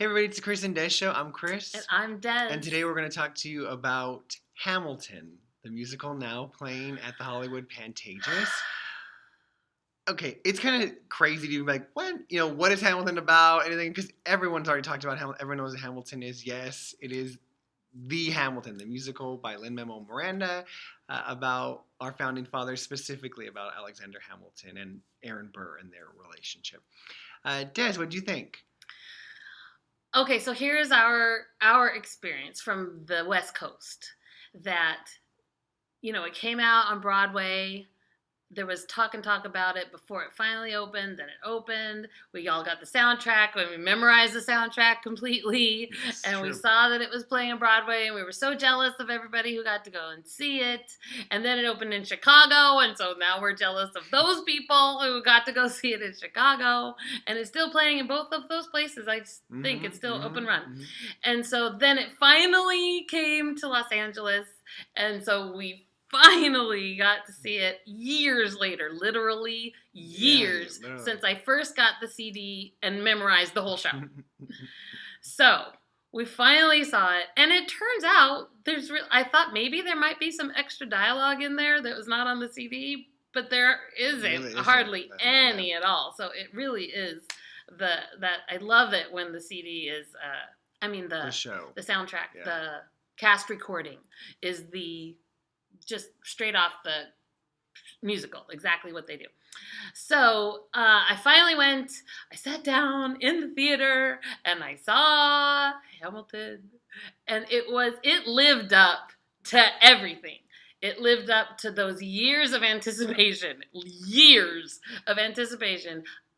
Hey everybody, it's the Chris and Des Show. I'm Chris. And I'm Des. And today we're going to talk to you about Hamilton, the musical now playing at the Hollywood Pantages. Okay, it's kind of crazy to be like, what is Hamilton about? Anything? Because everyone's already talked about Hamilton. Everyone knows what Hamilton is. Yes, it is the Hamilton, the musical by Manuel-Miranda, about our founding fathers, specifically about Alexander Hamilton and Aaron Burr and their relationship. Des, what do you think? Okay, so here's our experience from the West Coast. That, it came out on Broadway. There was talk about it before it finally opened. Then it opened. We all got the soundtrack. We memorized the soundtrack completely. Yes, and true. We saw that it was playing on Broadway. And we were so jealous of everybody who got to go and see it. And then it opened in Chicago. And so now we're jealous of those people who got to go see it in Chicago. And it's still playing in both of those places. I think it's still open run. Mm-hmm. And so then it finally came to Los Angeles. And so we finally got to see it years later, literally years since I first got the CD and memorized the whole show. So we finally saw it, and it turns out I thought maybe there might be some extra dialogue in there that was not on the CD, but there isn't hardly any at all. So it really is that I love it when the CD is the show, the soundtrack, the cast recording is just straight off the musical, exactly what they do. So I finally I sat down in the theater and I saw Hamilton, and it lived up to everything. It lived up to those years of anticipation.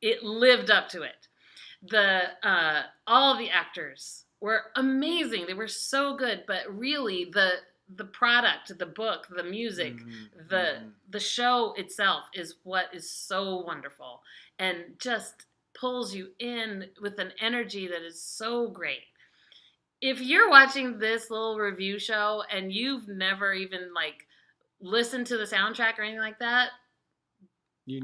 It lived up to it. All of the actors were amazing. They were so good, but really the product, the book, the music, the show itself is what is so wonderful and just pulls you in with an energy that is so great. If you're watching this little review show and you've never even listened to the soundtrack or anything like that,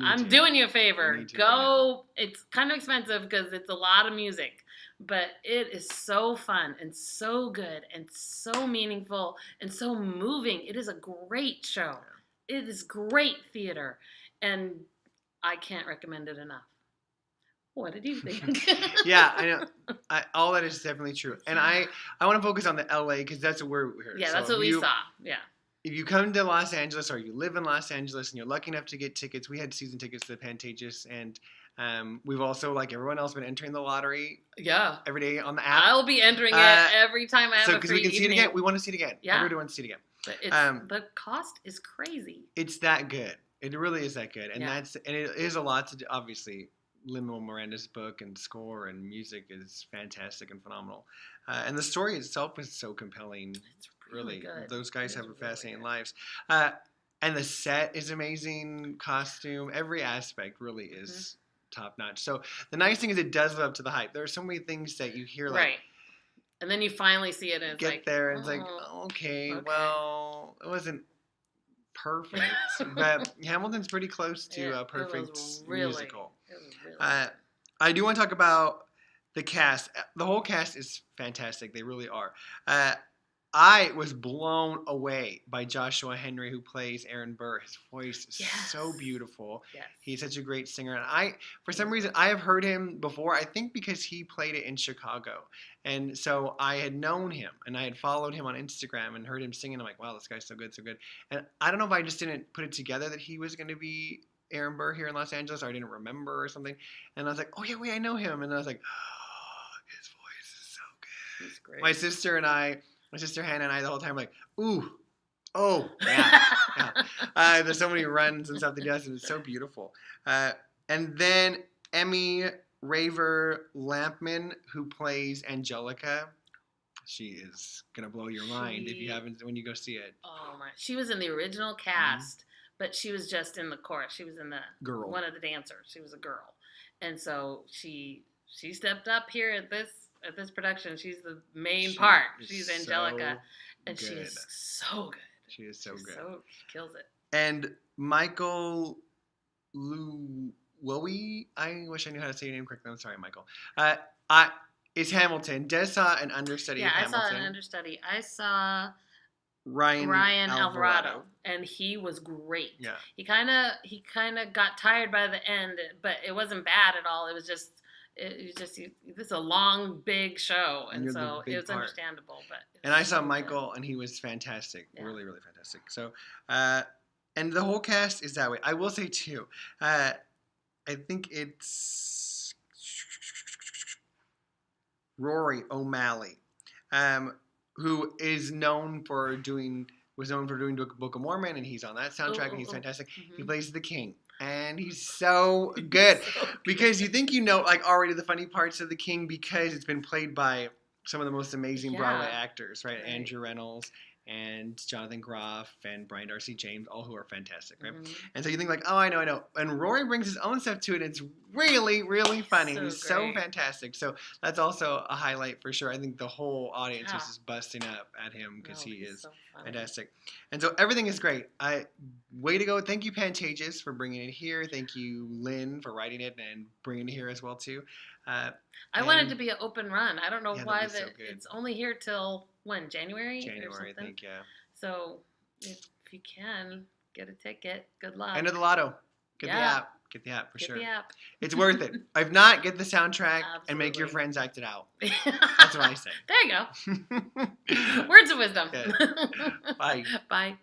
I'm doing you a favor. Go. It's kind of expensive because it's a lot of music. But it is so fun and so good and so meaningful and so moving. It is a great show. It is great theater. And I can't recommend it enough. What did you think? Yeah, I know. All that is definitely true. And I want to focus on the LA because that's what we're here. Yeah, that's what we saw. Yeah. If you come to Los Angeles or you live in Los Angeles and you're lucky enough to get tickets, we had season tickets to the Pantages, and we've also, like everyone else, been entering the lottery. Yeah. Every day on the app. I'll be entering it every time I have a free because we can see it again. We want to see it again. Yeah. Everybody wants to see it again. But the cost is crazy. It's that good. It really is that good, and it is a lot to do. Obviously, Lin-Manuel Miranda's book and score and music is fantastic and phenomenal, and the story itself is so compelling. It's really good. Those guys have fascinating lives. And the set is amazing, costume, every aspect really is top notch. So the nice thing is it does live up to the hype. There are so many things that you hear right. And then you finally see it and it's get there and it's okay, well, it wasn't perfect, but Hamilton's pretty close to a perfect musical. I do want to talk about the cast. The whole cast is fantastic. They really are. I was blown away by Joshua Henry, who plays Aaron Burr. His voice is so beautiful. Yes. He's such a great singer. And for some reason, I have heard him before, I think because he played it in Chicago. And so I had known him, and I had followed him on Instagram and heard him singing. I'm like, wow, this guy's so good, so good. And I don't know if I just didn't put it together that he was going to be Aaron Burr here in Los Angeles, or I didn't remember or something. And I was like, oh, yeah, wait, I know him. And I was like, oh, his voice is so good. He's great. My sister Hannah and I the whole time like, ooh, oh, yeah. There's so many runs and stuff that he does, and it's so beautiful. And then Emmy Raver Lampman, who plays Angelica. She is going to blow your mind if you haven't, when you go see it. Oh, my. She was in the original cast, but she was just in the chorus. She was in the girl. One of the dancers. She was a girl. And so she stepped up here at this production. She's the main part. She's Angelica, and she is so good. She is so good. She kills it. And Michael Luwowie, I wish I knew how to say your name correctly. I'm sorry, Michael. is Hamilton. Des saw an understudy of I Hamilton. saw an understudy. I saw Ryan Alvarado, and he was great. Yeah. He kind of got tired by the end, but it wasn't bad at all. It was just this is a long, big show, and so it was understandable. But and I saw Michael, and he was fantastic, really, really fantastic. So, and the whole cast is that way. I will say too, I think it's Rory O'Malley, who was known for doing Book of Mormon, and he's on that soundtrack, and he's fantastic. Mm-hmm. He plays the king. And he's so good because you think like already the funny parts of the King because it's been played by some of the most amazing Broadway actors, right? Andrew Reynolds and Jonathan Groff and Brian Darcy James, all who are fantastic, right? Mm-hmm. And so you think like, oh, I know. And Rory brings his own stuff to it. And it's really, really funny. He's so fantastic. So that's also a highlight for sure. I think the whole audience was just busting up at him because he is so fantastic. And so everything is great. Way to go. Thank you, Pantages, for bringing it here. Thank you, Lynn, for writing it and bringing it here as well, too. I want it to be an open run. I don't know why it's only here till when? January, I think, yeah. So if you can get a ticket, good luck. Enter the lotto. Get the app. Get the app for sure. Get the app. It's worth it. If not, get the soundtrack and make your friends act it out. That's what I say. There you go. Words of wisdom. Bye. Bye.